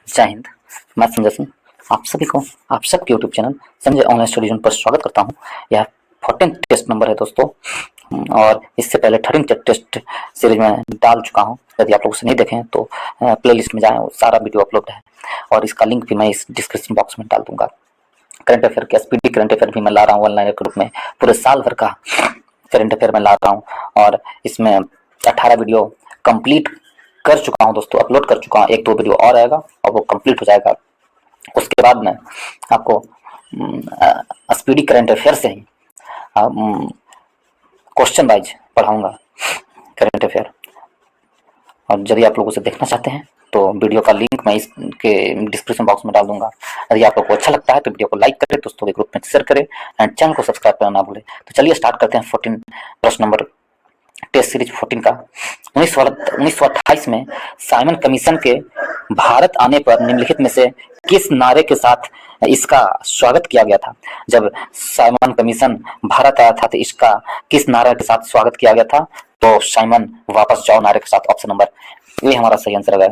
जय हिंद। मैं संजय सिंह आप सभी को आप सबके YouTube channel Sanjay online study zone पर स्वागत करता हूं। यह 14 टेस्ट नंबर है दोस्तों, और इससे पहले 13 टेस्ट सीरीज में डाल चुका हूं। यदि आप लोग उसे नहीं देखें तो प्लेलिस्ट में जाएं, वो सारा वीडियो अपलोड है और इसका लिंक भी मैं इस डिस्क्रिप्शन बॉक्स में डाल दूंगा। करंट अफेयर के स्पीडी करंट अफेयर भी मैं ला रहा हूँ ऑनलाइन के रूप में, पूरे साल भर का करंट अफेयर में ला रहा हूँ और इसमें 18 वीडियो कंप्लीट कर चुका हूं दोस्तों, अपलोड कर चुका हूं। एक दो वीडियो और आएगा और वो कंप्लीट हो जाएगा। उसके बाद मैं आपको स्पीडी करंट अफेयर से ही क्वेश्चन वाइज पढ़ाऊंगा करंट अफेयर। और यदि आप लोग उसे देखना चाहते हैं तो वीडियो का लिंक मैं इसके डिस्क्रिप्शन बॉक्स में डाल दूंगा। यदि आप लोग को अच्छा लगता है तो वीडियो को लाइक करें, दोस्तों के ग्रुप में शेयर करें एंड चैनल को सब्सक्राइब करना ना भूलें। तो चलिए स्टार्ट करते हैं 14 प्रश्न नंबर टेस्ट सीरीज 14 का। 1928 में साइमन कमीशन के भारत आने पर निम्नलिखित में से किस नारे के साथ इसका स्वागत किया गया था? जब साइमन कमीशन भारत आया था तो इसका किस नारे के साथ स्वागत किया गया था? तो साइमन वापस जाओ नारे के साथ। ऑप्शन नंबर ए हमारा सही आंसर है।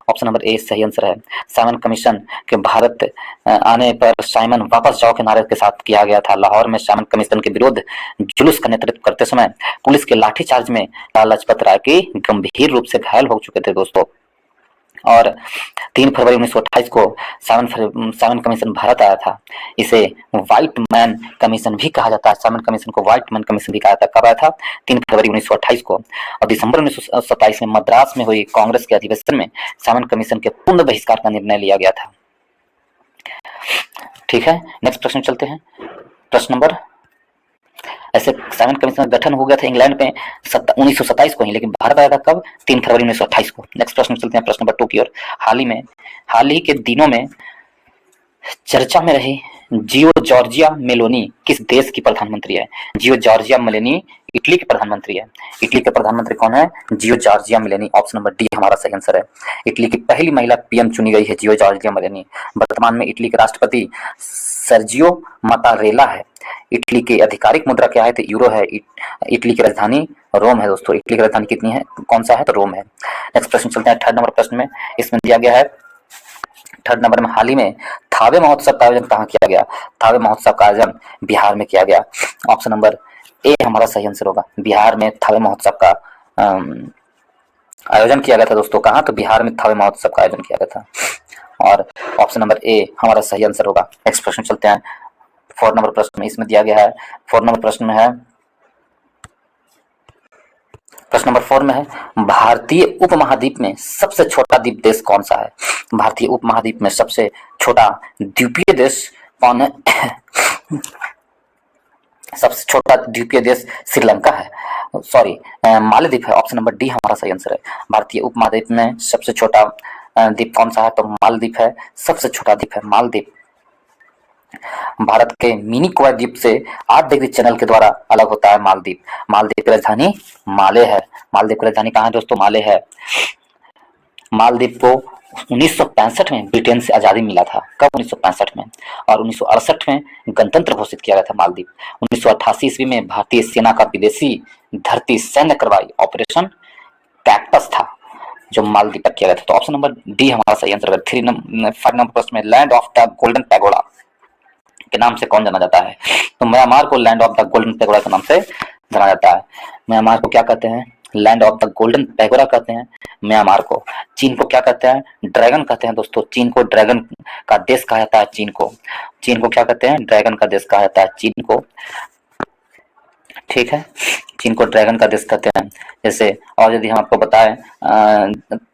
ऑप्शन नंबर ए सही आंसर है। साइमन कमीशन के भारत आने पर साइमन वापस जाओ के नारे के साथ किया गया था। लाहौर में साइमन कमीशन के विरोध जुलूस का नेतृत्व करते समय पुलिस के लाठीचार्ज में लाला लाजपत राय की गंभीर रूप से घायल हो चुके थे दोस्तों। और 3 फरवरी 1928 को साइमन कमीशन भारत आया था। इसे व्हाइट मैन कमीशन भी कहा जाता है। साइमन कमीशन को व्हाइट मैन कमीशन भी कहा जाता है। कब आया था? 3 फरवरी 1928 को। और दिसंबर 1927 में मद्रास में हुई कांग्रेस के अधिवेशन में साइमन कमीशन के पूर्ण बहिष्कार का निर्णय लिया गया था। ठीक है, नेक्स्ट प्रश्न चलते हैं। प्रश्न नंबर, ऐसे साइमन कमीशन का गठन हो गया था इंग्लैंड में 1927 को ही, लेकिन भारत आया था कब? 3 फरवरी 1928 को। नेक्स्ट प्रश्न चलते हैं प्रश्न नंबर 2 की ओर। हाल ही के दिनों में चर्चा में रही जियो जॉर्जिया मेलोनी किस देश की प्रधानमंत्री है? जियो जॉर्जिया मेलोनी इटली की प्रधानमंत्री है। इटली के प्रधानमंत्री कौन है? जियो Giorgia Meloni. Option number D हमारा सही आंसर है। इटली की पहली महिला पीएम चुनी गई है जियो जॉर्जिया मेलोनी। वर्तमान में इटली के राष्ट्रपति सर्जियो मतारेला है। इटली की आधिकारिक मुद्रा क्या है? तो यूरो है। इटली की राजधानी रोम है दोस्तों। इटली की राजधानी कितनी है? कौन सा है? तो रोम है। नेक्स्ट प्रश्न चलते हैं 3rd नंबर प्रश्न में। इसमें दिया गया है 3rd नंबर में, हाल ही में थावे महोत्सव का आयोजन कहाँ किया गया? थावे महोत्सव का आयोजन बिहार में किया गया। ऑप्शन नंबर ए हमारा सही आंसर होगा। बिहार में थावे महोत्सव का आयोजन किया गया था दोस्तों। कहाँ? तो बिहार में थावे महोत्सव का आयोजन किया गया था और ऑप्शन नंबर ए हमारा सही आंसर होगा। नेक्स्ट प्रश्न चलते हैं 4 नंबर प्रश्न में। इसमें दिया गया है 4 नंबर प्रश्न में है, प्रश्न नंबर 4 में है, भारतीय उपमहाद्वीप में सबसे छोटा द्वीप देश कौन सा है? भारतीय उपमहाद्वीप में सबसे छोटा द्वीपीय देश कौन है? सबसे छोटा द्वीपीय देश श्रीलंका है, सॉरी मालदीव है। ऑप्शन नंबर डी हमारा सही आंसर है। भारतीय उपमहाद्वीप में सबसे छोटा द्वीप कौन सा है? तो मालदीव है, सबसे छोटा द्वीप है मालदीव। भारत के मिनी कोवा द्वीप से 8 डिग्री चैनल के द्वारा अलग होता है मालदीव। मालदीव की राजधानी माले है। मालदीव की राजधानी कहाँ है दोस्तों? माले है। मालदीव को 1965 में ब्रिटेन से आजादी मिला था। कब? 1965 में। और 1968 में गणतंत्र घोषित किया गया था मालदीव। 1988 ईस्वी में भारतीय सेना का विदेशी धरती सैन्य कार्रवाई ऑपरेशन कैक्टस था जो मालदीव पर किया गया था। तो ऑप्शन नंबर डी हमारा सही आंसर है। 5 नंबर प्रश्न में, land of the golden pagoda के नाम से कौन जाना जाता है? तो म्यांमार को land of the golden pagoda के नाम से जाना जाता है। म्यांमार को क्या कहते हैं? Land of the golden pagoda कहते हैं म्यांमार को। चीन को क्या कहते हैं? ड्रैगन कहते हैं दोस्तों। चीन को ड्रैगन का देश कहा जाता है। चीन को क्या कहते हैं? ड्रैगन का देश कहा जाता है चीन को। ठीक है, चीन को ड्रैगन का देश कहते हैं। जैसे और यदि हम आपको बताएं,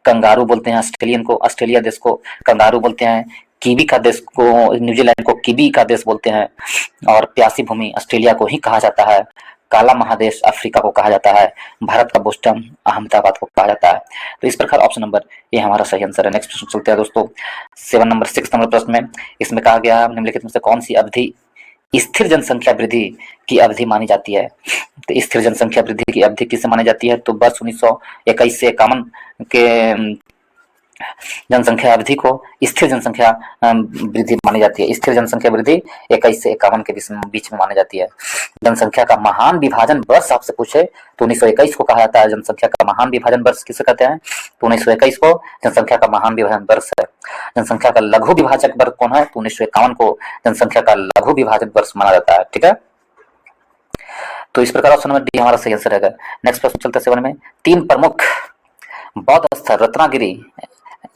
कंगारू बोलते हैं ऑस्ट्रेलियन को, ऑस्ट्रेलिया देश को कंगारू बोलते हैं। कीवी का देश को, न्यूजीलैंड को कीवी का देश बोलते हैं। और प्यासी भूमि ऑस्ट्रेलिया को ही कहा जाता है। काला महादेश अफ्रीका को कहा जाता है। भारत का बोस्टन अहमदाबाद को कहा जाता है। तो इस प्रकार ऑप्शन नंबर ये हमारा सही आंसर है। नेक्स्ट प्रश्न चलते हैं दोस्तों 6 नंबर प्रश्न में। इसमें कहा गया है, निम्नलिखित में से कौन सी अवधि स्थिर जनसंख्या वृद्धि की अवधि मानी जाती है? तो स्थिर जनसंख्या वृद्धि की अवधि किसे मानी जाती है? तो वर्ष 1921 से 51 के जनसंख्या वृद्धि को स्थिर जनसंख्या वृद्धि मानी जाती है। स्थिर जनसंख्या वृद्धि 21 से 51 के बीच में मानी जाती है। जनसंख्या का महान विभाजन वर्ष आपसे पूछे तो 1921 को कहा जाता है जनसंख्या का महान विभाजन वर्ष किसे कहते हैं, तो 1921 को जनसंख्या का महान विभाजन वर्ष है। जनसंख्या का लघु विभाजक वर्ष कौन है, तो 1951 को जनसंख्या का लघु विभाजन वर्ष माना जाता है। ठीक है, तो इस प्रकार ऑप्शन नंबर डी हमारा सही आंसर रहेगा। नेक्स्ट प्रश्न चलते हैं 7 में। 3 प्रमुख बौद्ध स्थल रत्नागिरी,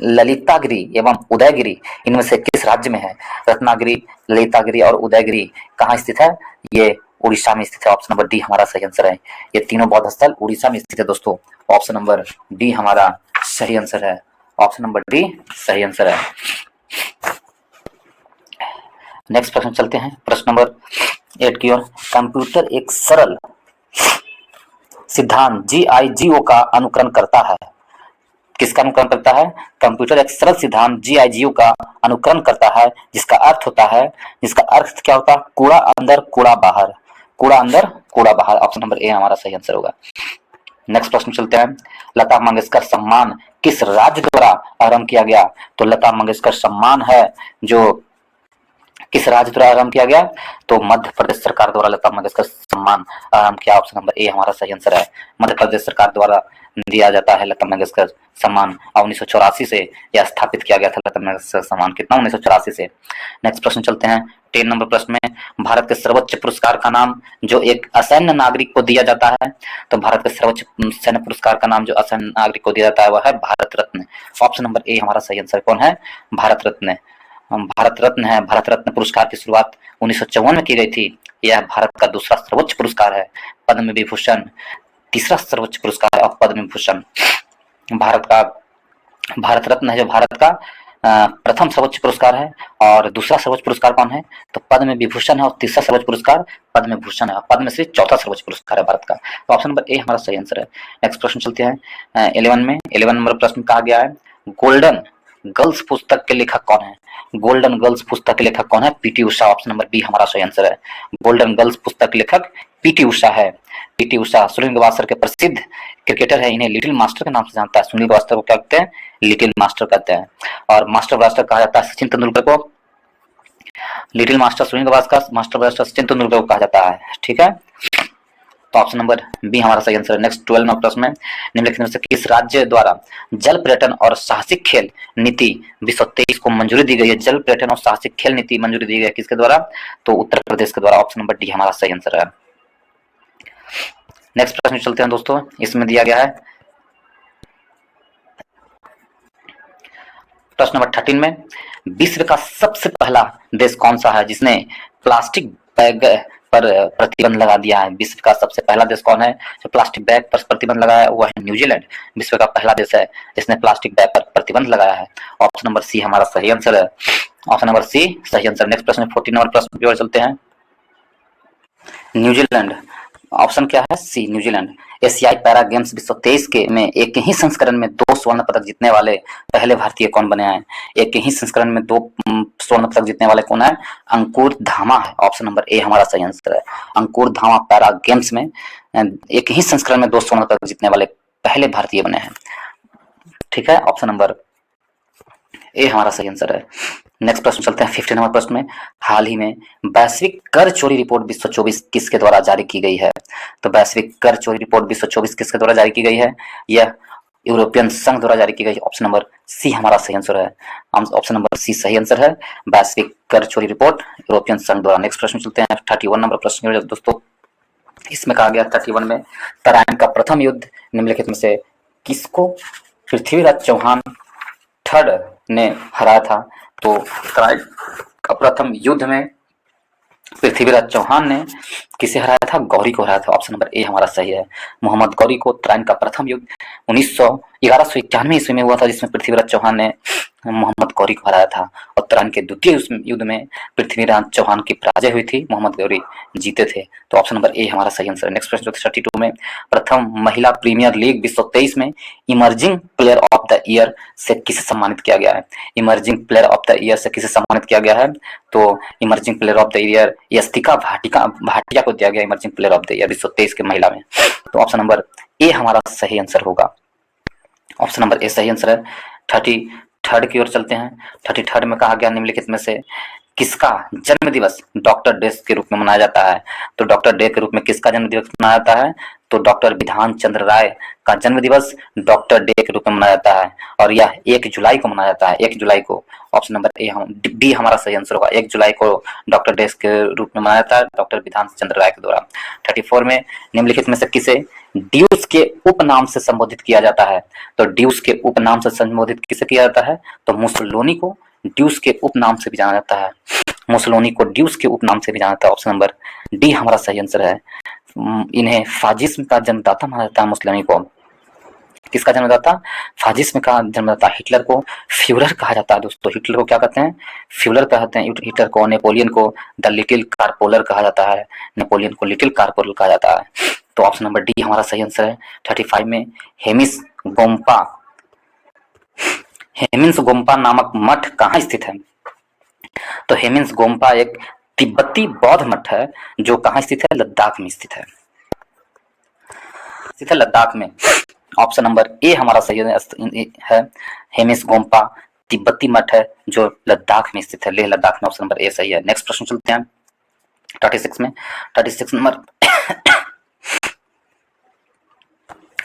ललितागिरी एवं उदयगिरी इनमें से किस राज्य में है। रत्नागिरी, ललितागिरी और उदयगिरी कहाँ स्थित है, ये उड़ीसा में स्थित है। ऑप्शन नंबर डी हमारा सही आंसर है। ये तीनों बौद्ध स्थल उड़ीसा में स्थित है दोस्तों। ऑप्शन नंबर डी हमारा सही आंसर है। ऑप्शन नंबर डी सही आंसर है। नेक्स्ट प्रश्न चलते हैं प्रश्न नंबर 8 की ओर। कंप्यूटर एक सरल सिद्धांत GIGO का अनुकरण करता है। किसका अनुकरण करता है, कंप्यूटर एक सरल सिद्धांत GIGO का अनुकरण करता है, जिसका अर्थ होता है, जिसका अर्थ क्या होता है, कूड़ा अंदर कूड़ा बाहर, कूड़ा अंदर कूड़ा बाहर। ऑप्शन नंबर ए हमारा सही आंसर होगा। नेक्स्ट प्रश्न चलते हैं। लता मंगेशकर सम्मान किस राज्य द्वारा आरंभ किया गया, तो लता मंगेशकर सम्मान है जो किस राज्य द्वारा आरंभ किया गया, तो मध्य प्रदेश सरकार द्वारा लता मंगेशकर सम्मान आरंभ किया। ऑप्शन नंबर ए हमारा सही आंसर है। मध्य प्रदेश सरकार द्वारा दिया जाता है लता मंगेशकर सम्मान और 1984 से यह स्थापित किया गया था लता मंगेशकर सम्मान, कितना 1984 से। नेक्स्ट प्रश्न चलते हैं 10 नंबर प्रश्न में। भारत के सर्वोच्च पुरस्कार का नाम जो एक असैन्य नागरिक को दिया जाता है, तो भारत के सर्वोच्च सैन्य पुरस्कार का नाम जो असैन्य नागरिक को दिया जाता है वह है Bharat Ratna. Option number A हमारा सही आंसर कौन है, भारत रत्न। भारत रत्न है। भारत रत्न पुरस्कार की शुरुआत 1954 में की गई थी। यह भारत का दूसरा सर्वोच्च पुरस्कार है। पद्म विभूषण तीसरा सर्वोच्च पुरस्कार और पद्म विभूषण भारत का, भारत रत्न है जो भारत का प्रथम सर्वोच्च पुरस्कार है, और दूसरा सर्वोच्च पुरस्कार कौन है, तो पद्म विभूषण है, और तीसरा सर्वोच्च पुरस्कार पद्म विभूषण है। पद्मश्री चौथा सर्वोच्च पुरस्कार है भारत का। तो ऑप्शन नंबर ए हमारा सही आंसर है। नेक्स्ट प्रश्न चलते हैं 11 में। 11 नंबर प्रश्न कहा गया है गोल्डन गर्ल्स पुस्तक के लेखक कौन है। गोल्डन गर्ल्स पुस्तक के लेखक कौन है, PT Usha. Option number B हमारा सही आंसर है। गोल्डन गर्ल्स पुस्तक के लेखक पीटी उषा है। पीटी उषा सुनील गावस्कर के प्रसिद्ध क्रिकेटर है। इन्हें लिटिल मास्टर के नाम से जानता है। सुनील गावस्कर को क्या कहते हैं, लिटिल मास्टर कहते हैं। और मास्टर ब्लास्टर कहा जाता है सचिन तेंदुलकर को। Little master Sunil Gavaskar, master blaster Sachin Tendulkar को कहा जाता है। ठीक है, तो ऑप्शन नंबर बी हमारा सही आंसर है। नेक्स्ट 12 नंबर प्रश्न में। निम्नलिखित में से किस राज्य द्वारा जल पर्यटन और साहसिक खेल नीति 2023 को मंजूरी दी गई है। जल पर्यटन और साहसिक खेल नीति मंजूरी दी गई है किसके द्वारा, तो उत्तर प्रदेश के द्वारा। ऑप्शन नंबर डी हमारा सही आंसर है। नेक्स्ट प्रश्न चलते हैं दोस्तों। इसमें दिया गया है प्रश्न नंबर 13 में। विश्व का सबसे पहला देश कौन सा है जिसने प्लास्टिक बैग पर प्रतिबंध लगा दिया है। विश्व का सबसे पहला देश कौन है जो प्लास्टिक बैग पर प्रतिबंध लगाया है, वो है न्यूजीलैंड। विश्व का पहला देश है जिसने प्लास्टिक बैग पर प्रतिबंध लगाया है। ऑप्शन नंबर सी हमारा सही आंसर है। ऑप्शन नंबर सी सही आंसर। नेक्स्ट प्रश्न 14 नंबर प्रश्न की ओर चलते हैं। न्यूजीलैंड, ऑप्शन क्या है, सी न्यूजीलैंड। एशियाई पैरा गेम्स 2023 के में एक ही संस्करण में 2 स्वर्ण पदक जीतने वाले पहले भारतीय कौन बने हैं। एक ही संस्करण में 2 स्वर्ण पदक जीतने वाले कौन है, अंकुर धामा है। ऑप्शन नंबर ए हमारा सही आंसर है। अंकुर धामा पैरा गेम्स में एक ही संस्करण में 2 स्वर्ण पदक जीतने वाले पहले भारतीय बने हैं। ठीक है, ऑप्शन नंबर ए हमारा सही आंसर है। नेक्स्ट प्रश्न चलते हैं 15 नंबर प्रश्न में। हाल ही में वैश्विक कर चोरी रिपोर्ट 2024 किसके द्वारा जारी की गई है। तो वैश्विक कर चोरी रिपोर्ट 2024 किसके द्वारा जारी की गई है, यह यूरोपियन संघ द्वारा जारी की गई। ऑप्शन नंबर सी हमारा सही आंसर है। ऑप्शन नंबर सी सही आंसर है। वैश्विक कर चोरी रिपोर्ट यूरोपियन संघ द्वारा। नेक्स्ट प्रश्न चलते हैं 31 नंबर प्रश्न दोस्तों। इसमें कहा गया 31 में तराइन का प्रथम युद्ध निम्नलिखित में से किसको पृथ्वीराज चौहान थर्ड ने हराया था। तो तराइन का प्रथम युद्ध में पृथ्वीराज चौहान ने किसे हराया था, गौरी को हराया था। ऑप्शन नंबर ए हमारा सही है। मोहम्मद गौरी को तराइन का प्रथम युद्ध 1191 ईस्वी में हुआ था, जिसमें पृथ्वीराज चौहान ने मोहम्मद गौरी को हराया था। और तराइन के द्वितीय युद्ध में पृथ्वीराज चौहान की पराजय हुई थी, मोहम्मद गौरी जीते थे। तो ऑप्शन नंबर ए हमारा सही आंसर है। नेक्स्ट प्रश्न 32 में प्रथम महिला प्रीमियर लीग 2023 में emerging player of the year से किसे सम्मानित किया गया है। Emerging player of the year से किसे सम्मानित किया गया है, तो emerging player of the year Yastika Bhatia को दिया गया emerging player of the year 2023 के महिला में। तो ऑप्शन नंबर ए हमारा सही आंसर होगा। ऑप्शन नंबर ए सही आंसर है। 33rd की ओर चलते हैं। 33rd में कहा गया निम्नलिखित में से किसका जन्म दिवस डॉक्टर डे के रूप में मनाया जाता है। तो डॉक्टर डे के रूप में किसका जन्म दिवस मनाया जाता है, तो डॉक्टर विधान चंद्र राय का जन्म दिवस डॉक्टर डे के रूप में मनाया जाता है और यह 1 जुलाई को मनाया जाता है। 1 जुलाई को, ऑप्शन नंबर डी हमारा सही आंसर होगा। 1 जुलाई को डॉक्टर डे के रूप में मनाया जाता है डॉक्टर विधान चंद्र राय के द्वारा। 34 में निम्नलिखित में से किसे ड्यूस के उपनाम से संबोधित किया जाता है। तो ड्यूस के उपनाम से संबोधित किसे किया जाता है, तो मुसोलिनी को ड्यूस के उपनाम से भी जाना जाता है। मुसोलिनी को ड्यूस के उपनाम से भी जाना जाता है। ऑप्शन नंबर डी हमारा सही आंसर है। इन्हें फाजिस्म का जन्मदाता माना जाता है। मुसोलिनी को किसका जन्मदाता, फाजिस्म का जन्मदाता। हिटलर को फ्यूरर कहा जाता है दोस्तों। हिटलर को क्या कहते हैं, फ्यूरर कहते हैं हिटलर को। नेपोलियन को द लिटिल कारपोलर कहा जाता है। नेपोलियन को लिटिल कारपोलर कहा जाता है। तो ऑप्शन नंबर डी हमारा सही आंसर है। 35 में हेमिंस गोम्पा नामक मठ कहाँ स्थित है। तो हेमिंस गोम्पा एक तिब्बती बौद्ध मठ है जो कहाँ स्थित है, लद्दाख में स्थित है। लद्दाख में। ऑप्शन नंबर ए हमारा सही है। हेमिंस गोम्पा तिब्बती मठ है जो लद्दाख में स्थित है, लेह लद्दाख में। ऑप्शन नंबर ए सही है। नेक्स्ट प्रश्न चलते हैं 36 में। 36 नंबर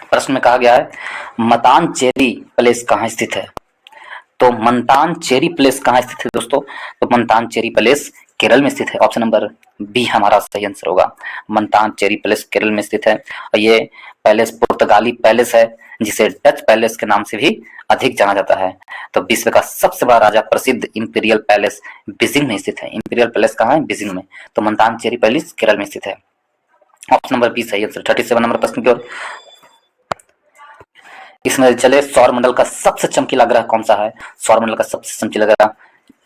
प्रश्न में कहा गया है मतानचेरी प्लेस कहाँ स्थित है। तो मतानचेरी प्लेस कहाँ स्थित है दोस्तों, तो मतानचेरी प्लेस केरल में स्थित है। ऑप्शन नंबर बी हमारा सही आंसर होगा। मतानचेरी प्लेस केरल में स्थित है और ये पैलेस पुर्तगाली पैलेस है जिसे डच पैलेस के नाम से भी अधिक जाना जाता है। तो विश्व का सबसे बड़ा राजा प्रसिद्ध इंपीरियल पैलेस बीजिंग में स्थित है। इंपीरियल पैलेस कहाँ है, बीजिंग में। तो मतानचेरी पैलेस केरल में स्थित है। ऑप्शन नंबर बी सही आंसर। 37 नंबर प्रश्न की ओर इसमें चले। सौरमंडल का सबसे चमकीला ग्रह कौन सा है। सौरमंडल का सबसे चमकीला ग्रह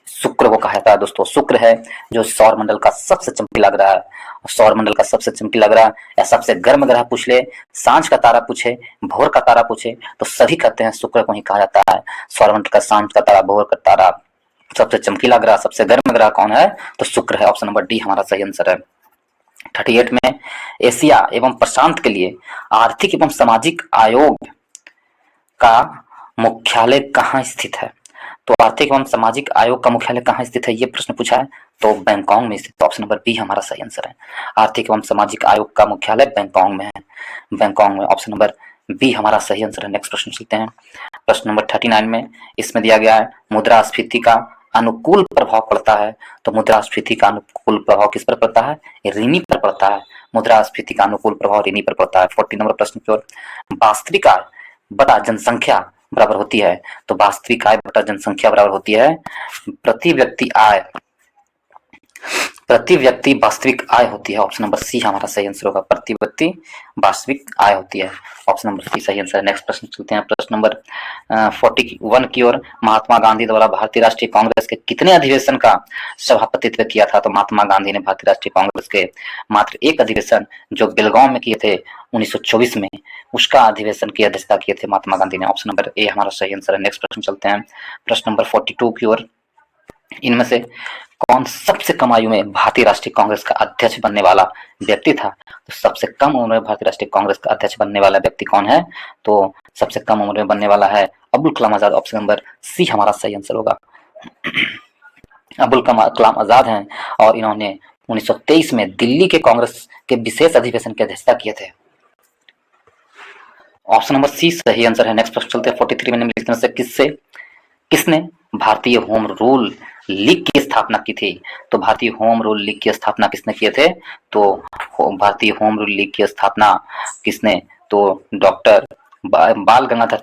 शुक्र को कहा जाता है दोस्तों। शुक्र है जो सौरमंडल का सबसे चमकीला ग्रह है। सौरमंडल का सबसे चमकीला ग्रह या सबसे गर्म ग्रह पूछ ले, सांझ का तारा पूछे, भोर का तारा पूछे, तो सभी कहते हैं शुक्र को ही कहा जाता है। सौरमंडल का सांझ का तारा, भोर का तारा, सबसे चमकीला ग्रह, सबसे गर्म ग्रह कौन है, तो शुक्र है। ऑप्शन नंबर डी हमारा सही आंसर है। 38 में एशिया एवं प्रशांत के लिए आर्थिक एवं सामाजिक आयोग का मुख्यालय कहाँ स्थित है। तो आर्थिक एवं सामाजिक आयोग का मुख्यालय कहाँ स्थित है, ये प्रश्न पूछा है। तो बैंकॉक में स्थित। ऑप्शन नंबर बी हमारा सही आंसर है। आर्थिक एवं सामाजिक आयोग का मुख्यालय बैंकॉक में है। बैंकॉक में। ऑप्शन नंबर बी हमारा सही आंसर है। नेक्स्ट प्रश्न चलते हैं। प्रश्न नंबर 39 में इसमें दिया गया है मुद्रास्फीति का अनुकूल प्रभाव पड़ता है। तो मुद्रास्फीति का अनुकूल प्रभाव किस पर पड़ता है, ऋणी पर पड़ता है। मुद्रास्फीति का अनुकूल प्रभाव ऋणी पर पड़ता है। 40 नंबर प्रश्न की ओर वास्तविक आय बटा जनसंख्या बराबर होती है। तो वास्तविक आय बटा जनसंख्या बराबर होती है प्रति व्यक्ति आय, प्रति व्यक्ति वास्तविक आय होती है। ऑप्शन नंबर सी हमारा सही आंसर होगा। प्रति व्यक्ति वास्तविक आय होती है। ऑप्शन नंबर सी सही आंसर है। नेक्स्ट प्रश्न चलते हैं। प्रश्न नंबर 41 की ओर महात्मा गांधी द्वारा भारतीय राष्ट्रीय कांग्रेस के कितने अधिवेशन का सभापतित्व किया था। तो महात्मा गांधी ने भारतीय राष्ट्रीय कांग्रेस के मात्र एक अधिवेशन जो बेलगांव में किए थे 1924 में, उसका अधिवेशन की अध्यक्षता किए थे महात्मा गांधी ने। ऑप्शन नंबर ए हमारा सही आंसर है। नेक्स्ट प्रश्न चलते हैं। प्रश्न नंबर 42 की ओर इनमें से कौन सबसे कम आयु में भारतीय राष्ट्रीय कांग्रेस का अध्यक्ष बनने वाला व्यक्ति था। तो सबसे कम उम्र में भारतीय राष्ट्रीय कांग्रेस का अध्यक्ष बनने वाला व्यक्ति कौन है, तो सबसे कम उम्र में बनने वाला है Abdul Kalam Azad. Option number C हमारा सही आंसर होगा। अब्दुल कलाम आजाद हैं और इन्होंने 1923 में दिल्ली के कांग्रेस के विशेष अधिवेशन की अध्यक्षता किए थे। ऑप्शन नंबर सी सही आंसर है। नेक्स्ट प्रश्न चलते हैं। 43 में निम्नलिखित में से किसने भारतीय होम रूल लीग की स्थापना की थी। तो भारतीय होम रूल लीग की स्थापना किसने किए थे, तो भारतीय होम रूल लीग की स्थापना किसने, तो डॉक्टर बाल गंगाधर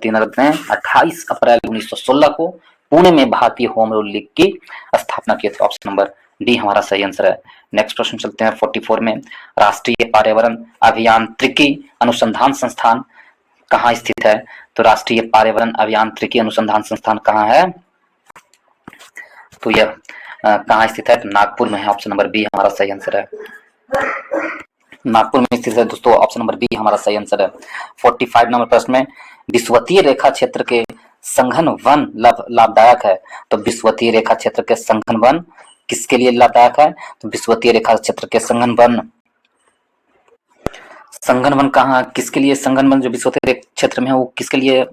तिलक ने 28 अप्रैल 1916 को पुणे में भारतीय होम रूल लीग की स्थापना की थी। ऑप्शन नंबर डी हमारा सही आंसर है। नेक्स्ट प्रश्न चलते हैं। 44 में राष्ट्रीय पर्यावरण अभियांत्रिकी अनुसंधान संस्थान कहाँ स्थित है। तो राष्ट्रीय पर्यावरण अभियांत्रिकी अनुसंधान संस्थान कहाँ है, तो यह कहाँ स्थित है, तो नागपुर में है। ऑप्शन नंबर बी हमारा सही आंसर है। नागपुर में स्थित है दोस्तों। ऑप्शन नंबर बी हमारा सही आंसर है। 45 नंबर प्रश्न में विषुवतीय रेखा क्षेत्र के संघन वन लाभदायक है। तो विषुवतीय रेखा क्षेत्र के संघन वन किसके लिए लाभदायक है, तो विषुवतीय रेखा क्षेत्र के संघन वन कहाँ किसके लिए, संघन वन जो विषुवतीय क्षेत्र में है वो किसके लिए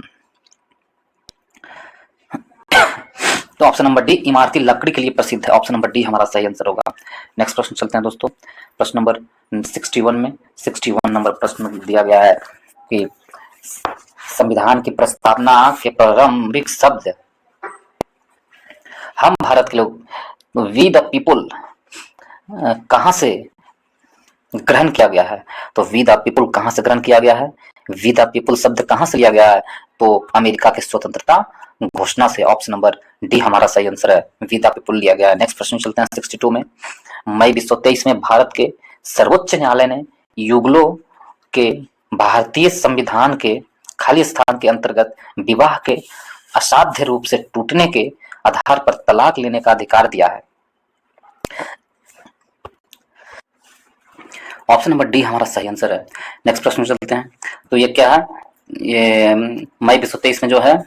तो ऑप्शन नंबर डी इमारती लकड़ी के लिए प्रसिद्ध है। ऑप्शन नंबर डी हमारा सही आंसर होगा। नेक्स्ट प्रश्न चलते हैं दोस्तों। प्रश्न नंबर 61 में 61 नंबर प्रश्न दिया गया है कि संविधान की प्रस्तावना के प्रारंभिक शब्द हम भारत के लोग वी द पीपुल कहां से ग्रहण किया गया है? तो वी द पीपुल कहां से ग्रहण किया गया है? वी द पीपुल शब्द कहां से लिया गया है? तो अमेरिका की स्वतंत्रता घोषणा से। ऑप्शन नंबर डी हमारा सही आंसर है, वी द पीपुल लिया गया है। नेक्स्ट प्रश्न चलते हैं 62 में। मई 1923 में भारत के सर्वोच्च न्यायालय ने युगलों के भारतीय संविधान के खाली स्थान के अंतर्गत विवाह के असाध्य रूप से टूटने के आधार पर तलाक लेने का अधिकार दिया है। ऑप्शन नंबर डी हमारा सही आंसर है। नेक्स्ट प्रश्न चलते हैं। तो ये क्या है? ये मई 1923 में जो है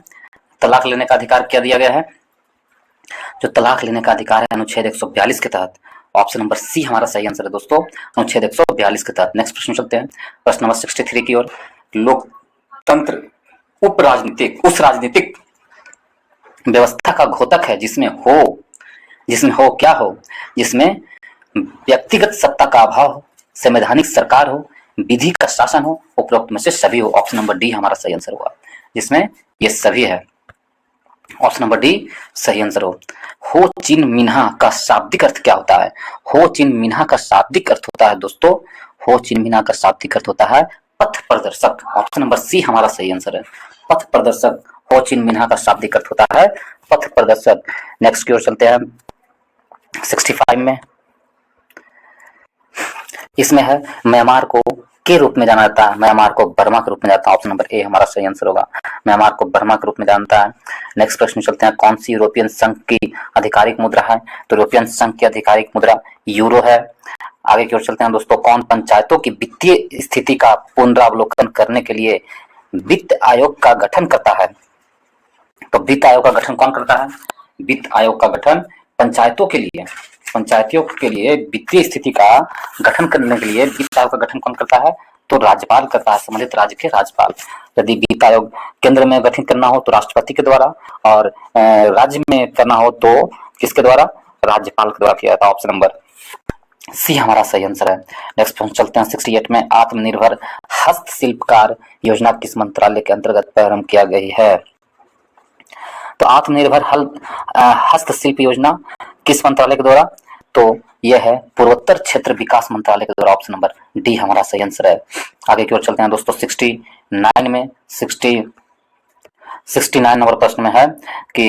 तलाक लेने का अधिकार क्या दिया गया है? जो तलाक लेने का अधिकार है अनुच्छेद 142 के तहत। ऑप्शन नंबर सी हमारा सही आंसर है दोस्तों, अनुच्छेद 142 के तहत। नेक्स्ट प्रश्न चलते हैं प्रश्न नंबर 63 की ओर। लोकतंत्र उस राजनीतिक व्यवस्था का घोतक है जिसमें व्यक्तिगत सत्ता का अभाव हो, संवैधानिक सरकार हो, विधि का शासन हो, उपरोक्त में से सभी हो। ऑप्शन नंबर डी हमारा सही आंसर होगा, जिसमें ये सभी है। ऑप्शन नंबर डी सही आंसर हो चिन मिन्हा का शाब्दिक अर्थ क्या होता है? हो चिन मिन्हा का शाब्दिक अर्थ होता है दोस्तों, हो चिन मिन्हा का शाब्दिक अर्थ होता है पथ प्रदर्शक। ऑप्शन नंबर सी हमारा सही आंसर है, पथ प्रदर्शक। हो चिन मिन्हा का शाब्दिक अर्थ होता है पथ प्रदर्शक। नेक्स्ट की ओर चलते हैं 65 में। इसमें है म्यांमार को के रूप में जाना जाता है, म्यांमार को बर्मा के रूप में जाता है। ऑप्शन नंबर ए हमारा सही आंसर होगा, म्यांमार को बर्मा के रूप में जानता है। नेक्स्ट प्रश्न चलते हैं। कौन सी यूरोपियन संघ की आधिकारिक मुद्रा है? तो यूरोपियन संघ की आधिकारिक मुद्रा यूरो है। आगे की ओर चलते हैं दोस्तों। कौन पंचायतों की वित्तीय स्थिति का पुनरावलोकन करने के लिए वित्त आयोग का गठन करता है? तो वित्त आयोग का गठन कौन करता है? वित्त आयोग का गठन पंचायतों के लिए वित्तीय स्थिति का गठन करने के लिए वित्त आयोग का गठन कौन करता है? तो राज्यपाल करता है, संबंधित राज्य के राज्यपाल। यदि वित्त आयोग केंद्र में गठन करना हो तो राष्ट्रपति के द्वारा, और राज्य में करना हो तो किसके द्वारा? राज्यपाल के द्वारा किया जाता है। ऑप्शन नंबर सी हमारा सही आंसर है। नेक्स्ट प्रश्न चलते हैं 68 में। आत्मनिर्भर हस्तशिल्पकार योजना किस मंत्रालय के अंतर्गत प्रारंभ किया गई है? तो आत्मनिर्भर हस्तशिल्प योजना किस मंत्रालय के द्वारा? तो यह है पूर्वोत्तर क्षेत्र विकास मंत्रालय के द्वारा। ऑप्शन नंबर डी हमारा सही आंसर है। आगे की ओर चलते हैं दोस्तों 69 में। 69 नंबर प्रश्न में है कि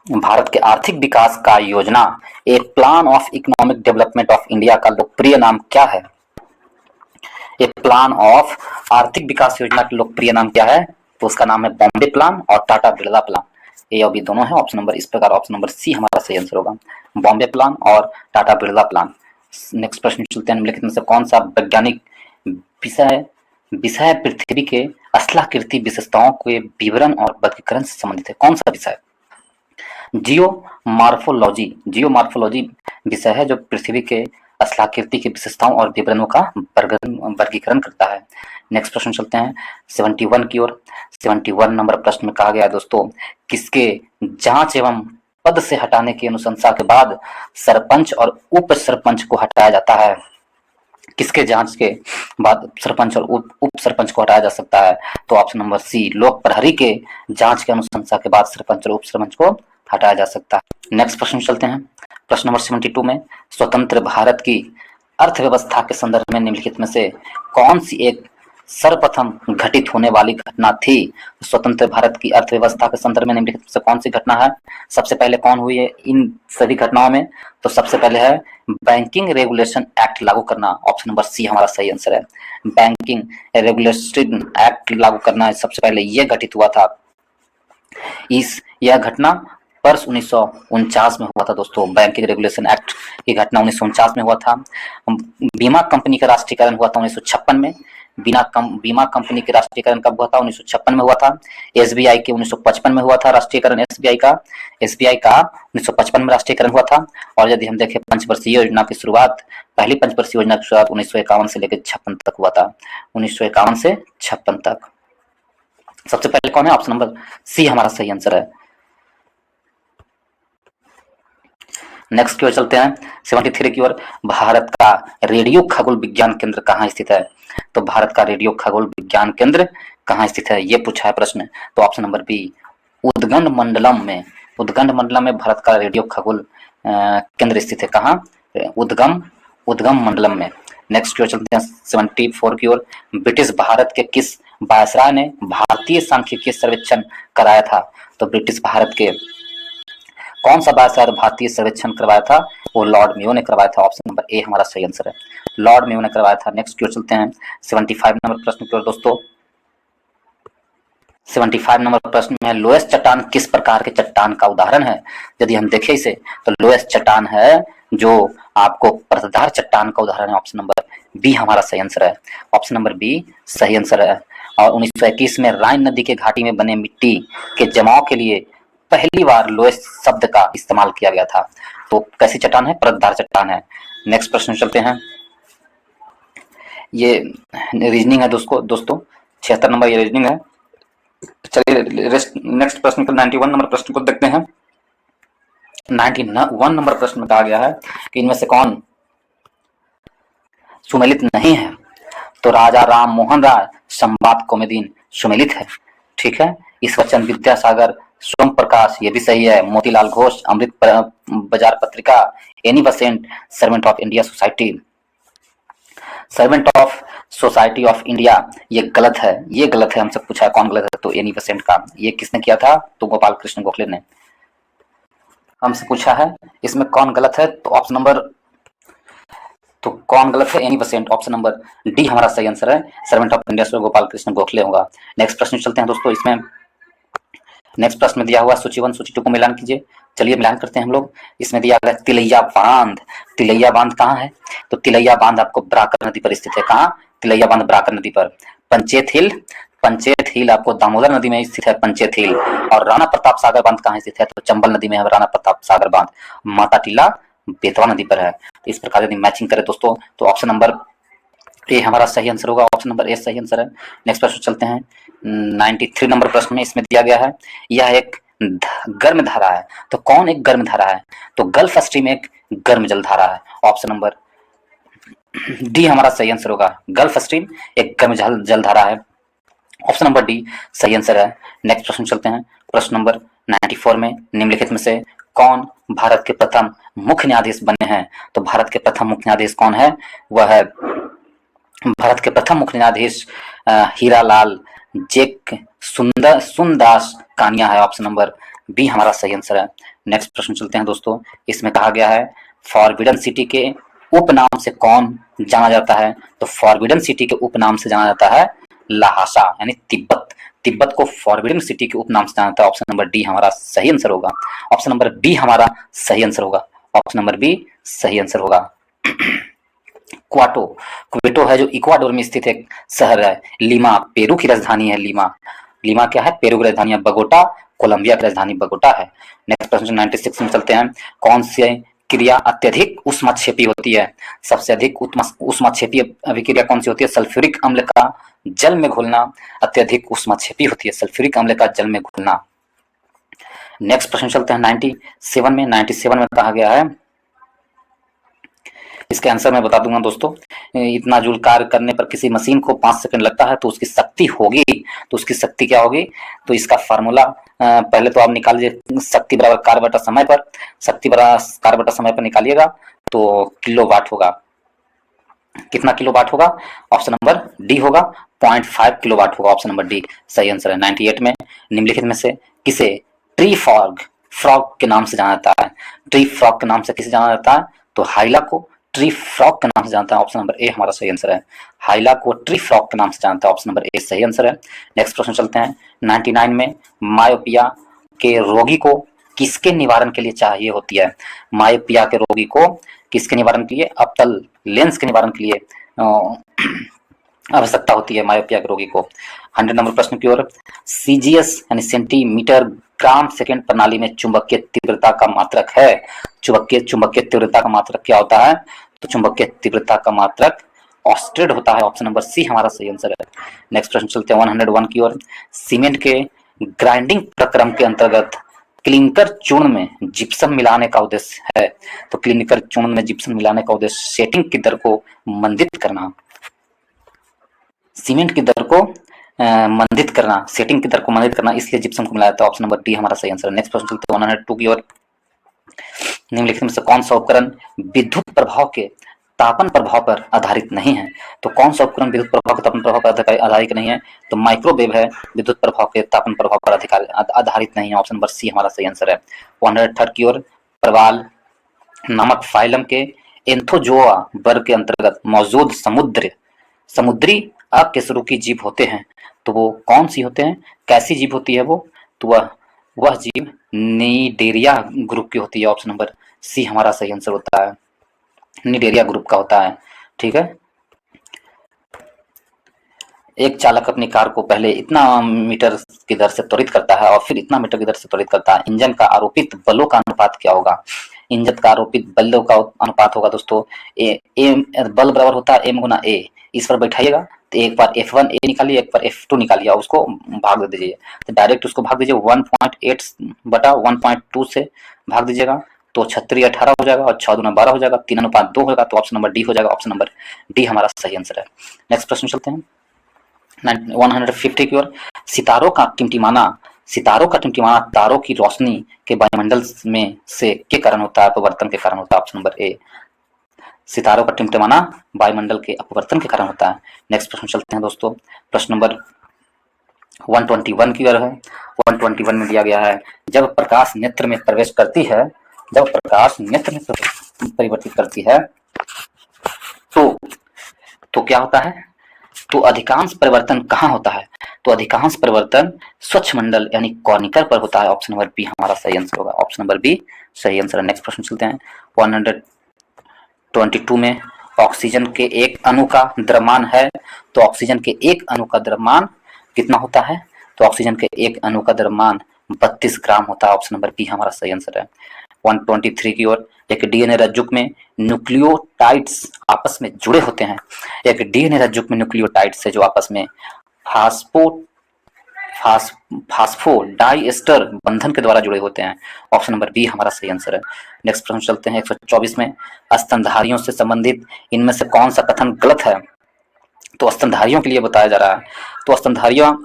भारत के आर्थिक विकास का योजना a plan of economic development of India का लोकप्रिय नाम क्या है? ये प्लान ऑफ आर्थिक विकास योजना का लोकप्रिय नाम क्या है? तो उसका नाम है बॉम्बे प्लान और टाटा बिरला प्लान। ए और बी दोनों है। ऑप्शन नंबर इस प्रकार ऑप्शन नंबर सी हमारा सही आंसर होगा, बॉम्बे प्लान और टाटा बिरला प्लान। नेक्स्ट प्रश्न चलते हैं। निम्नलिखित में से कौन सा वैज्ञानिक विषय पृथ्वी के स्थलाकृति विशेषताओं के विवरण और वर्गीकरण से संबंधित है? कौन सा विषय? जियोमॉर्फोलॉजी विषय है जो पृथ्वी के स्थलाकृति की विशेषताओं और विवरणों का वर्गीकरण करता है। नेक्स्ट प्रश्न चलते हैं 71 की ओर। 71 नंबर प्रश्न में कहा गया है दोस्तों, किसके जांच एवं पद से हटाने की अनुशंसा के बाद सरपंच और उप सरपंच को हटाया जाता है? किसके जांच के बाद सरपंच और उप सरपंच को हटाया जा सकता है? तो ऑप्शन नंबर सी, लोक प्रहरी के जांच के अनुशंसा के बाद सरपंच और उप सरपंच को हटाया जा सकता है। नेक्स्ट प्रश्न चलते हैं प्रश्न नंबर 72 में। स्वतंत्र भारत की अर्थव्यवस्था के संदर्भ में निम्नलिखित में से कौन सी एक सर्वप्रथम घटित होने वाली घटना थी? स्वतंत्र भारत की अर्थव्यवस्था के संदर्भ में निम्नलिखित में से कौन सी घटना है? सबसे पहले कौन हुई है इन सभी घटनाओं में? तो सबसे पहले है बैंकिंग रेगुलेशन एक्ट लागू करना। ऑप्शन नंबर सी हमारा सही आंसर है, बैंकिंग रेगुलेशन एक्ट लागू करना सबसे पहले यह घटित हुआ था। यह घटना वर्ष 1949 में हुआ था दोस्तों। बैंकिंग रेगुलेशन एक्ट की घटना 1949 में हुआ था। बीमा कंपनी का राष्ट्रीयकरण हुआ था 1956 में। बीमा कंपनी के राष्ट्रीयकरण कब हुआ था? 1956 में हुआ था। एसबीआई के 1955 में हुआ था राष्ट्रीयकरण। एसबीआई का 1955 में राष्ट्रीयकरण हुआ था। और यदि हम देखें पंचवर्षीय योजना की शुरुआत, पहली पंचवर्षीय योजना की शुरुआत 1951 से लेकर 56 तक हुआ था। 1951 से 56 तक। सबसे पहले कौन है? ऑप्शन नंबर सी हमारा सही आंसर है। नेक्स्ट की ओर चलते हैं 73 की ओर। भारत का रेडियो खगोल विज्ञान केंद्र कहाँ स्थित है? तो भारत का रेडियो खगोल विज्ञान केंद्र कहाँ स्थित है, ये पूछा है प्रश्न। तो ऑप्शन नंबर बी, उद्गंड मंडलम में। उद्गंड मंडलम में भारत का रेडियो खगोल केंद्र स्थित है। कहाँ? उद्गम उद्गम मंडलम में। नेक्स्ट की ओर चलते हैं 74 की ओर। ब्रिटिश भारत के किस वायसराय ने भारतीय सांख्यिकी सर्वेक्षण कराया था? तो ब्रिटिश भारत के कौन सा वायसराय भारतीय सर्वेक्षण करवाया था? वो लॉर्ड मेयो ने करवाया था। ऑप्शन नंबर ए हमारा सही आंसर है, लॉर्ड मेयो ने करवाया था। नेक्स्ट की ओर चलते हैं 75 नंबर प्रश्न की ओर दोस्तों। 75 नंबर प्रश्न में लोएस्ट चट्टान किस प्रकार के चट्टान का उदाहरण है? यदि हम देखें इसे तो लोएस्ट चट्टान है जो आपको परतदार चट्टान का उदाहरण है। ऑप्शन नंबर बी हमारा सही आंसर है, ऑप्शन नंबर बी सही आंसर है। और 1921 में राइन नदी के घाटी में बने मिट्टी के जमाव के लिए पहली बार लोएस्ट शब्द का इस्तेमाल किया गया था। तो कैसी चट्टान है? परतदार चट्टान है। नेक्स्ट प्रश्न चलते हैं, ये रीजनिंग है दोस्तों 76 नंबर ये रीजनिंग है। चलिए नेक्स्ट प्रश्न को 91 नंबर प्रश्न को देखते हैं। 91 नंबर प्रश्न में कहा गया है कि इनमें से कौन सुमेलित नहीं है? तो राजा राम मोहन राय संवाद कॉमेडीन सुमेलित है, ठीक है। ईश्वरचंद विद्यासागर, सोम प्रकाश, ये भी सही है। मोतीलाल घोष, अमृत बाजार पत्रिका, any Besant, servant of India society. Servant of society of India ये गलत है, ये गलत है। हमसे पूछा है कौन गलत है, तो एनी बसेंट का ये किसने किया था? तो गोपाल कृष्ण गोखले ने। हमसे पूछा है इसमें कौन गलत है, तो ऑप्शन नंबर तो कौन गलत है? Any Besant, option number D हमारा सही आंसर है। सर्वेंट ऑफ इंडिया से गोपाल कृष्ण गोखले होगा। नेक्स्ट प्रश्न चलते हैं दोस्तों। इसमें नेक्स्ट प्रश्न में दिया हुआ सूची 1 सूची 2 को मिलान कीजिए। चलिए मिलान करते हैं हम लोग। इसमें दिया गया तिलैया बांध। तिलैया बांध कहाँ है? तो तिलैया बांध आपको बराकर नदी पर स्थित है। कहाँ? तिलैया बांध बराकर नदी पर। पंचेत हिल आपको दामोदर नदी में स्थित है, पंचेत हिल। और राणा प्रताप सागर बांध कहाँ स्थित है? तो चंबल नदी में है राणा प्रताप सागर बांध। माता टीला बेतवा नदी पर है। तो इस प्रकार यदि मैचिंग करें दोस्तों तो ऑप्शन नंबर ए हमारा सही आंसर होगा, ऑप्शन नंबर ए सही आंसर है। नेक्स्ट प्रश्न चलते हैं 93 नंबर प्रश्न में। इसमें दिया गया है यह एक गर्म धारा है, तो कौन एक गर्म धारा है? तो गल्फ स्ट्रीम एक गर्म जल धारा है। ऑप्शन नंबर डी हमारा सही आंसर होगा, गल्फ स्ट्रीम एक गर्म जल धारा है। ऑप्शन नंबर डी सही आंसर है। नेक्स्ट प्रश्न चलते हैं प्रश्न नंबर 94 में। निम्नलिखित में से कौन भारत के प्रथम मुख्य न्यायाधीश बने हैं? तो भारत के प्रथम मुख्य न्यायाधीश कौन है? वह है भारत के प्रथम मुख्य न्यायाधीश हीरालाल जेक सुनदास कानिया है। ऑप्शन नंबर बी हमारा सही आंसर है। नेक्स्ट प्रश्न चलते हैं दोस्तों। इसमें कहा गया है फॉरबिडन सिटी के उपनाम से कौन जाना जाता है? तो फॉरबिडन सिटी के उपनाम से जाना जाता है लहासा यानी तिब्बत। तिब्बत को फॉरबिडन सिटी के उपनाम से जाना जाता है। ऑप्शन नंबर डी हमारा सही आंसर होगा, ऑप्शन नंबर बी हमारा सही आंसर होगा, ऑप्शन नंबर बी सही आंसर होगा। क्वेटो है जो इक्वाडोर में स्थित एक शहर है। लीमा पेरू की राजधानी है। लीमा क्या है? पेरू की राजधानी है। बगोटा कोलंबिया की राजधानी बगोटा है। नेक्स्ट प्रश्न 96 में चलते हैं। कौन सी क्रिया अत्यधिक उष्माक्षेपी होती है? सबसे अधिक उष्माक्षेपी अभिक्रिया कौन सी होती है? सल्फ्यूरिक अम्ल का जल में घुलना अत्यधिक उष्माक्षेपी होती है, सल्फ्यूरिक अम्ल का जल में घुलना। नेक्स्ट प्रश्न चलते हैं 97 में। 97 में कहा गया है, इसके आंसर मैं बता दूंगा दोस्तों। इतना जूल कार्य करने पर किसी मशीन को 5 सेकंड लगता है तो उसकी शक्ति होगी, तो उसकी शक्ति क्या होगी? तो इसका फार्मूला पहले तो आप निकाल लीजिए, शक्ति बराबर कार्य बटा समय पर। शक्ति बराबर कार्य बटा समय पर निकालिएगा तो किलोवाट होगा। कितना किलोवाट होगा? ऑप्शन नंबर डी होगा, 0.5 किलोवाट होगा। ऑप्शन नंबर डी सही आंसर है। 98 में निम्नलिखित में से किसे ट्री फ्रॉग के नाम से जाना जाता है? ट्री फ्रॉग के नाम से किसे जाना जाता है? तो हाइला को ट्री फ्रॉग के नाम से जानता है। ऑप्शन नंबर ए हमारा सही आंसर है। हाइला को ट्री फ्रॉग के नाम से जानता है। ऑप्शन नंबर ए सही आंसर है। नेक्स्ट प्रश्न चलते हैं 99 में। मायोपिया के रोगी को किसके निवारण के लिए चाहिए होती है? मायोपिया के रोगी को किसके निवारण के लिए? अवतल लेंस के निवारण के लिए आवश्यकता होती है मायोपिया के रोगी को। 100 नंबर प्रश्न की ओर। सीजीएस यानी सेंटीमीटर ग्राम सेकंड प्रणाली में चुंबकीय तीव्रता का मात्रक है। चुंबकीय तीव्रता का मात्रक क्या होता है? तो चुंबकीय तीव्रता का मात्रक ऑस्टेड होता है। ऑप्शन नंबर सी हमारा सही आंसर है। नेक्स्ट प्रश्न चलते हैं 101 की ओर। सीमेंट के ग्राइंडिंग प्रक्रम के अंतर्गत क्लिंकर चूर्ण में जिप्सम मिलाने का उद्देश्य है। तो क्लिंकर चूर्ण में जिप्सम मिलाने का उद्देश्य सेटिंग की दर को मंदित करना, सीमेंट की दर को मंदित करना, सेटिंग की दर को मंदित करना, इसलिए जिप्सम को मिलाया। तो ऑप्शन नंबर डी हमारा सही आंसर है। नेक्स्ट प्रश्न चलते हैं 102 की ओर। निम्नलिखित में से कौन सा उपकरण विद्युत प्रभाव के तापन प्रभाव पर आधारित नहीं है? तो कौन सा उपकरण विद्युत प्रभाव के तापन प्रभाव पर आधारित नहीं है? तो माइक्रोवेव है, विद्युत प्रभाव के तापन प्रभाव पर आधारित नहीं है। ऑप्शन नंबर सी हमारा सही आंसर है। 103 की ओर। प्रवाल नामक फाइलम के एंथोजोआ वर्ग के अंतर्गत मौजूद समुद्री अकशेरुकी जीव होते हैं। तो वो कौन सी होते हैं, कैसी जीव होती है वो? तो वह जीव नीडेरिया ग्रुप की होती है। ऑप्शन नंबर सी हमारा सही आंसर होता है, नीडेरिया ग्रुप का होता है। ठीक है। एक चालक अपनी कार को पहले इतना मीटर की दर से त्वरित करता है और फिर इतना मीटर की दर से त्वरित करता है। इंजन का आरोपित बलों का अनुपात क्या होगा? इंजन का आरोपित बलों का अनुपात होगा दोस्तों बल बराबर होता है m गुना a। इस पर बैठाइएगा तो एक बार F1 a निकालिए, एक बार F2 निकालिए और उसको भाग दे दीजिए। तो डायरेक्ट उसको भाग दीजिए 1.8 बटा 1.2 से भाग दीजिएगा तो 36 18 हो जाएगा और 6 दूना 12 हो जाएगा, 3:2 होगा। तो ऑप्शन नंबर डी हो जाएगा। ऑप्शन नंबर डी हमारा सही आंसर है। नेक्स्ट प्रश्न चलते हैं 150 की ओर। सितारों का टिमटिमाना तारों की रोशनी के वायुमंडल में से के कारण होता है, अपवर्तन के कारण होता है। Option number A. सितारों का टिमटिमाना वायुमंडल के अपवर्तन के कारण होता है। नेक्स्ट प्रश्न चलते हैं दोस्तों, प्रश्न नंबर 121 की ओर है। 121 में दिया गया है, जब प्रकाश नेत्र में प्रवेश करती है, जब प्रकाश नेत्र में परिवर्तित करती है तो क्या होता है? तो अधिकांश परिवर्तन कहाँ होता है? तो अधिकांश परिवर्तन स्वच्छ मंडल यानी कॉर्निकर पर होता है। ऑप्शन नंबर बी हमारा सही आंसर होगा। ऑप्शन नंबर बी सही आंसर है। नेक्स्ट प्रश्न चलते हैं 122 में। ऑक्सीजन के एक अणु का द्रव्यमान है, तो ऑक्सीजन के एक अणु का द्रव्यमान कितना होता है? तो ऑक्सीजन के एक अणु का द्रव्यमान 32 ग्राम होता है। ऑप्शन नंबर बी हमारा सही आंसर है। 123 की ओर। एक डीएनए रज्जुक में न्यूक्लियोटाइड्स आपस में जुड़े होते हैं। एक डीएनए रज्जुक में न्यूक्लियोटाइड्स है जो आपस में फास्फोडाइएस्टर बंधन के द्वारा जुड़े होते हैं। ऑप्शन नंबर बी हमारा सही आंसर है। नेक्स्ट प्रश्न चलते हैं 124 में। स्तनधारियों से संबंधित इनमें से कौन सा कथन गलत है? तो स्तनधारियों के लिए बताया जा रहा है। तो स्तनधारियों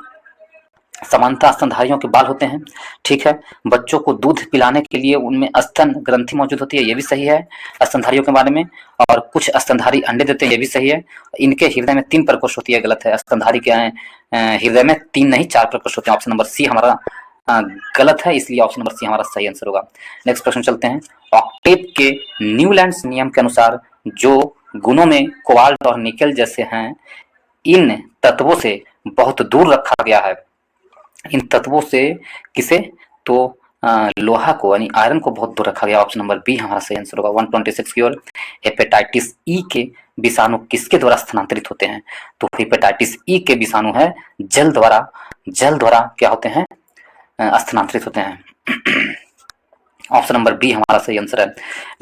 सामान्यतः स्तनधारियों के बाल होते हैं। ठीक है। बच्चों को दूध पिलाने के लिए उनमें स्तन ग्रंथि मौजूद होती है, ये भी सही है स्तनधारियों के बारे में। और कुछ स्तनधारी अंडे देते हैं, ये भी सही है। इनके हृदय में 3 प्रकोष्ठ होती है, गलत है। स्तनधारी के हृदय में 3 नहीं 4 प्रकोष्ठ होते हैं। ऑप्शन नंबर सी हमारा गलत है, इसलिए ऑप्शन नंबर सी हमारा सही आंसर होगा। नेक्स्ट प्रश्न चलते हैं। ऑक्टेव के न्यूलैंड्स नियम के अनुसार जो गुणों में कोबाल्ट और निकेल जैसे हैं, इन तत्वों से बहुत दूर रखा गया है। इन तत्वों से किसे? तो लोहा को यानी आयरन को बहुत दूर रखा गया। ऑप्शन नंबर बी हमारा सही आंसर होगा। 126 की ओर। हेपेटाइटिस ई के विषाणु किसके द्वारा स्थानांतरित होते हैं? तो हेपेटाइटिस ई के विषाणु है जल द्वारा क्या होते हैं? स्थानांतरित होते हैं। ऑप्शन नंबर बी हमारा सही आंसर है।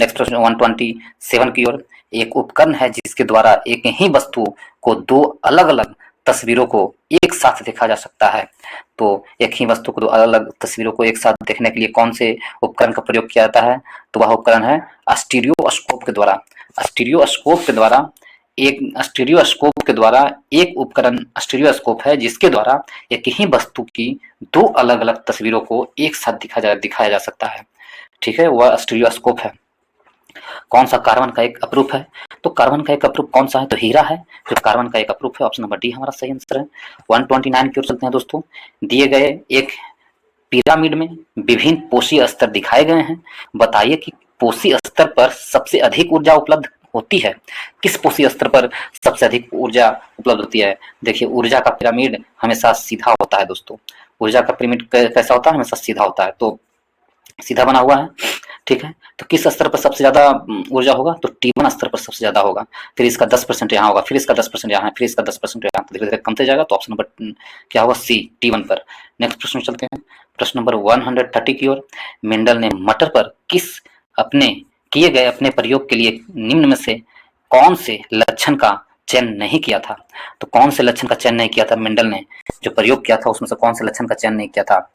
नेक्स्ट प्रश्न 127 की ओर। एक उपकरण है जिसके द्वारा एक ही वस्तु को 2 अलग अलग तस्वीरों को एक साथ देखा जा सकता है। तो एक ही वस्तु को 2 अलग अलग तस्वीरों को एक साथ देखने के लिए कौन से उपकरण का प्रयोग किया जाता है? तो वह उपकरण है स्टीरियोस्कोप के द्वारा। स्टीरियोस्कोप के द्वारा एक उपकरण स्टीरियोस्कोप है जिसके द्वारा एक ही वस्तु की 2 अलग अलग तस्वीरों को एक साथ दिखाया जा सकता है। ठीक है, वह स्टीरियोस्कोप है। कौन सा कार्बन का एक अपरूप है? तो कार्बन का एक अपरूप कौन सा है? तो हीरा है जो कार्बन का एक अपरूप है। ऑप्शन नंबर डी हमारा सही आंसर है। 129 की ओर चलते हैं दोस्तों। दिए गए एक पिरामिड में विभिन्न पोषी स्तर दिखाए गए हैं। बताइए कि पोषी स्तर पर सबसे अधिक ऊर्जा उपलब्ध होती है। किस पोषी स्तर पर सबसे अधिक ऊर्जा उपलब्ध होती है? देखिए, ऊर्जा का पिरामिड हमेशा सीधा होता है दोस्तों। ऊर्जा का पिरामिड कैसा होता है? हमेशा सीधा होता है, तो सीधा बना हुआ है। ठीक है, तो किस स्तर पर सबसे ज्यादा ऊर्जा होगा? तो T1 स्तर पर सबसे ज्यादा होगा। फिर इसका 10% यहाँ होगा, फिर इसका 10% यहाँ है, फिर इसका 10% यहाँ, धीरे धीरे कमते जाएगा। तो ऑप्शन नंबर क्या होगा? सी, T1 पर। नेक्स्ट प्रश्न चलते हैं, प्रश्न नंबर 130 की ओर। मेंडल ने मटर पर किए गए अपने प्रयोग के लिए निम्न में से कौन से लक्षण का चयन नहीं किया था? तो कौन से लक्षण का चयन नहीं किया था मेंडल ने? जो प्रयोग किया था उसमें से कौन से लक्षण का चयन नहीं किया था?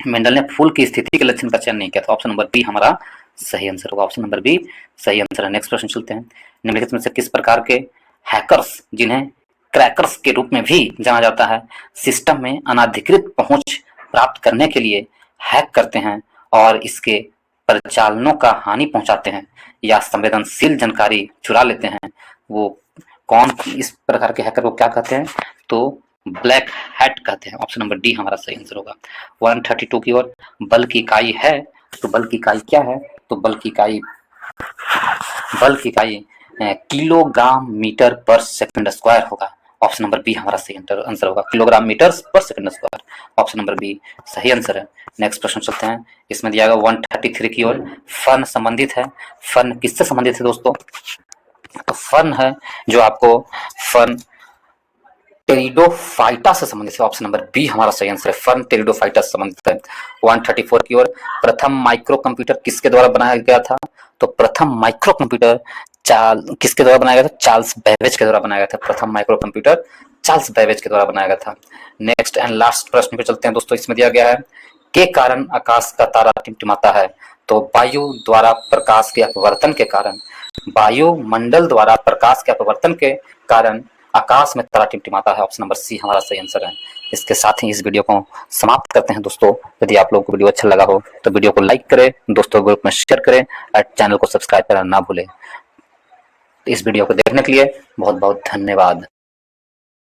मेंडल ने फूल की स्थिति के लक्षण का चयन नहीं किया, तो ऑप्शन नंबर बी हमारा सही आंसर होगा। ऑप्शन नंबर बी सही आंसर है। नेक्स्ट प्रश्न चलते हैं। निम्नलिखित में से किस प्रकार के हैकर्स, जिन्हें क्रैकर्स के रूप में भी जाना जाता है, सिस्टम में अनाधिकृत पहुंच प्राप्त करने के लिए हैक करते हैं और इसके परिचालनों का हानि पहुंचाते हैं या संवेदनशील जानकारी चुरा लेते हैं, वो कौन, इस प्रकार के हैकर को क्या कहते हैं? तो ब्लैक हैट कहते हैं। ऑप्शन नंबर डी हमारा सही आंसर होगा। 132 की ओर। बल की इकाई है, तो बल की इकाई क्या है? तो बल की इकाई kilogram metre per second square होगा। ऑप्शन नंबर बी हमारा सही आंसर होगा, kilogram metre per second square. Option number B सही आंसर है। नेक्स्ट प्रश्न चलते हैं। इसमें दिया गया 133 की ओर। फन संबंधित है। फन किससे संबंधित है दोस्तों? तो फन है जो आपको फन टेरिडोफाइटा से संबंधित है। ऑप्शन नंबर बी हमारा सही आंसर है, फन टेरिडोफाइटा से संबंधित है। 134 की ओर। प्रथम माइक्रो कंप्यूटर किसके द्वारा बनाया गया था? तो प्रथम माइक्रो कंप्यूटर किसके द्वारा बनाया गया था? चार्ल्स बेबेज के द्वारा बनाया गया था। प्रथम माइक्रो कंप्यूटर चार्ल्स बेबेज के द्वारा बनाया गया था। नेक्स्ट एंड लास्ट प्रश्न पे चलते हैं दोस्तों। इसमें दिया गया है, के कारण आकाश का तारा टिमटिमाता है? तो वायु द्वारा प्रकाश के अपवर्तन के कारण, वायुमंडल द्वारा प्रकाश के अपवर्तन के कारण आकाश में तारा टिमटिमाता है। ऑप्शन नंबर सी हमारा सही आंसर है। इसके साथ ही इस वीडियो को समाप्त करते हैं दोस्तों। यदि आप लोगों को वीडियो अच्छा लगा हो तो वीडियो को लाइक करें, दोस्तों ग्रुप में शेयर करें और चैनल को सब्सक्राइब करना ना भूलें। इस वीडियो को देखने के लिए बहुत बहुत धन्यवाद।